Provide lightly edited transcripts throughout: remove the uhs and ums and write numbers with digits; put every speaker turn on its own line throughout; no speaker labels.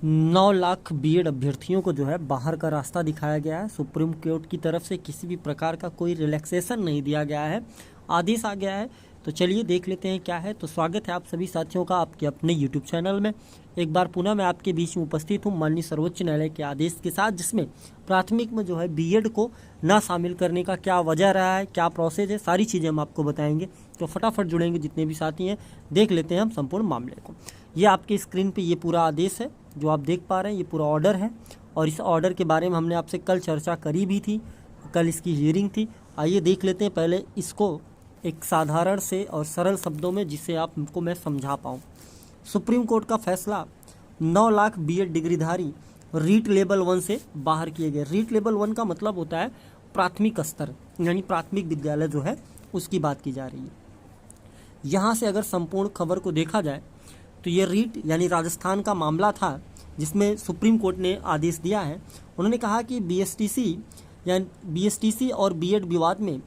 9 lakh BEd अभ्यर्थियों को जो है बाहर का रास्ता दिखाया गया है। सुप्रीम कोर्ट की तरफ से किसी भी प्रकार का कोई रिलैक्सेशन नहीं दिया गया है, आदेश आ गया है। तो चलिए देख लेते हैं क्या है। तो स्वागत है आप सभी साथियों का आपके अपने यूट्यूब चैनल में। एक बार पुनः मैं आपके बीच में उपस्थित हूँ माननीय सर्वोच्च न्यायालय के आदेश के साथ, जिसमें प्राथमिक में जो है बीएड को ना शामिल करने का क्या वजह रहा है, क्या प्रोसेस है, सारी चीज़ें हम आपको बताएंगे। तो फटाफट जुड़ेंगे जितने भी साथी हैं, देख लेते हैं हम संपूर्ण मामले को। ये आपके स्क्रीन पे ये पूरा आदेश है जो आप देख पा रहे हैं, ये पूरा ऑर्डर है। और इस ऑर्डर के बारे में हमने आपसे कल चर्चा करी भी थी, कल इसकी हियरिंग थी। आइए देख लेते हैं पहले इसको एक साधारण से और सरल शब्दों में, जिससे आपको मैं समझा पाऊँ। सुप्रीम कोर्ट का फैसला 9 लाख बीएड डिग्रीधारी रीट लेवल 1 से बाहर किए गए। रीट लेवल 1 का मतलब होता है प्राथमिक स्तर, यानी प्राथमिक विद्यालय जो है उसकी बात की जा रही है। यहाँ से अगर संपूर्ण खबर को देखा जाए तो ये रीट यानी राजस्थान का मामला था, जिसमें सुप्रीम कोर्ट ने आदेश दिया है। उन्होंने कहा कि बीएसटीसी और बीएड विवाद में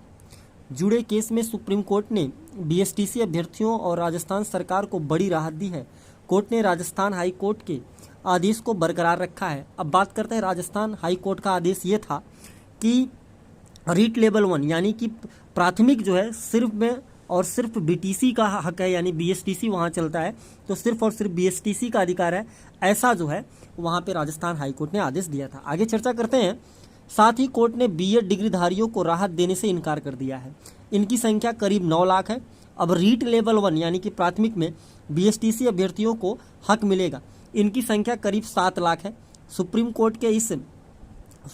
जुड़े केस में सुप्रीम कोर्ट ने बीएसटीसी अभ्यर्थियों और राजस्थान सरकार को बड़ी राहत दी है। कोर्ट ने राजस्थान हाई कोर्ट के आदेश को बरकरार रखा है। अब बात करते हैं, राजस्थान हाई कोर्ट का आदेश ये था कि रीट लेवल 1 यानी कि प्राथमिक जो है सिर्फ में और सिर्फ बीटीसी का हक है, यानी बीएसटीसी वहाँ चलता है तो सिर्फ और सिर्फ बीएसटीसी का अधिकार है, ऐसा जो है वहाँ पे राजस्थान हाई कोर्ट ने आदेश दिया था। आगे चर्चा करते हैं। साथ ही कोर्ट ने बीएड डिग्रीधारियों को राहत देने से इनकार कर दिया है। इनकी संख्या करीब 9 लाख है। अब रीट लेवल 1 यानी कि प्राथमिक में बीएसटीसी अभ्यर्थियों को हक मिलेगा, इनकी संख्या करीब 7 लाख है। सुप्रीम कोर्ट के इस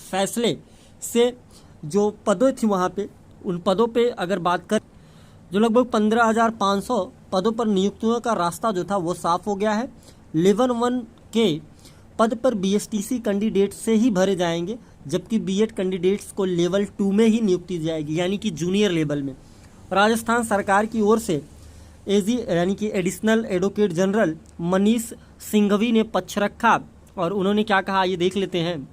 फैसले से जो पदों थी वहाँ पे, उन पदों पे अगर बात कर, जो लगभग 15,500 पदों पर नियुक्तियों का रास्ता जो था वो साफ हो गया है। लेवल 1 के पद पर बीएसटीसी कैंडिडेट से ही भरे जाएंगे, जबकि बीएड कैंडिडेट्स को लेवल 2 में ही नियुक्ति दी जाएगी, यानी कि जूनियर लेवल में। राजस्थान सरकार की ओर से एजी यानी कि additional advocate general Manish Singhvi ने पक्ष रखा और उन्होंने क्या कहा, ये देख लेते हैं।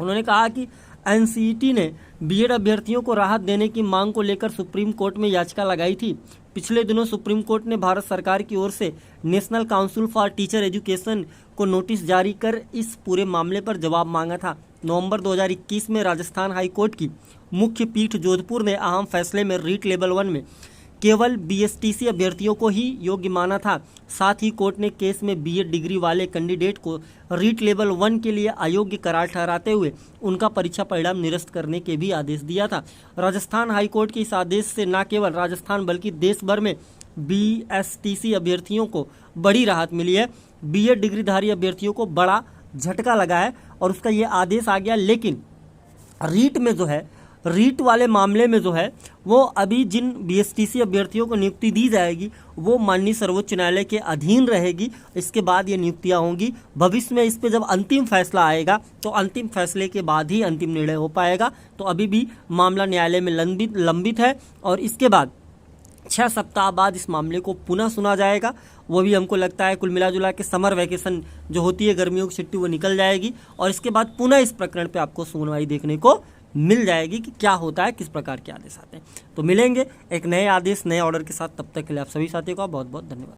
उन्होंने कहा कि एनसीईटी ने बीएड अभ्यर्थियों को राहत देने की मांग को लेकर सुप्रीम कोर्ट में याचिका लगाई थी। पिछले दिनों सुप्रीम कोर्ट ने भारत सरकार की ओर से national council for teacher education को नोटिस जारी कर इस पूरे मामले पर जवाब मांगा था। नवंबर 2021 में राजस्थान हाई कोर्ट की मुख्य पीठ जोधपुर ने अहम फैसले में रीट लेवल 1 में केवल बीएसटीसी अभ्यर्थियों को ही योग्य माना था। साथ ही कोर्ट ने केस में बीएड डिग्री वाले कैंडिडेट को रीट लेवल 1 के लिए अयोग्य करार ठहराते हुए उनका परीक्षा परिणाम निरस्त करने के भी आदेश दिया था। राजस्थान हाई कोर्ट के इस आदेश से न केवल राजस्थान बल्कि देश भर में बीएसटीसी अभ्यर्थियों को बड़ी राहत मिली है। बीएड डिग्रीधारी अभ्यर्थियों को बड़ा झटका लगा है और उसका ये आदेश आ गया। लेकिन रीट में जो है, रीट वाले मामले में जो है वो अभी जिन बीएसटीसी अभ्यर्थियों को नियुक्ति दी जाएगी वो माननीय सर्वोच्च न्यायालय के अधीन रहेगी। इसके बाद ये नियुक्तियां होंगी। भविष्य में इस पे जब अंतिम फैसला आएगा तो अंतिम फैसले के बाद ही अंतिम निर्णय हो पाएगा। तो अभी भी मामला न्यायालय में लंबित है और इसके बाद 6 सप्ताह बाद इस मामले को पुनः सुना जाएगा। वो भी हमको लगता है कुल मिला जुला के समर वैकेशन जो होती है, गर्मियों की छुट्टी, वो निकल जाएगी और इसके बाद पुनः इस प्रकरण पे आपको सुनवाई देखने को मिल जाएगी कि क्या होता है, किस प्रकार के आदेश आते हैं। तो मिलेंगे एक नए आदेश, नए ऑर्डर के साथ। तब तक के लिए आप सभी साथियों का बहुत बहुत धन्यवाद।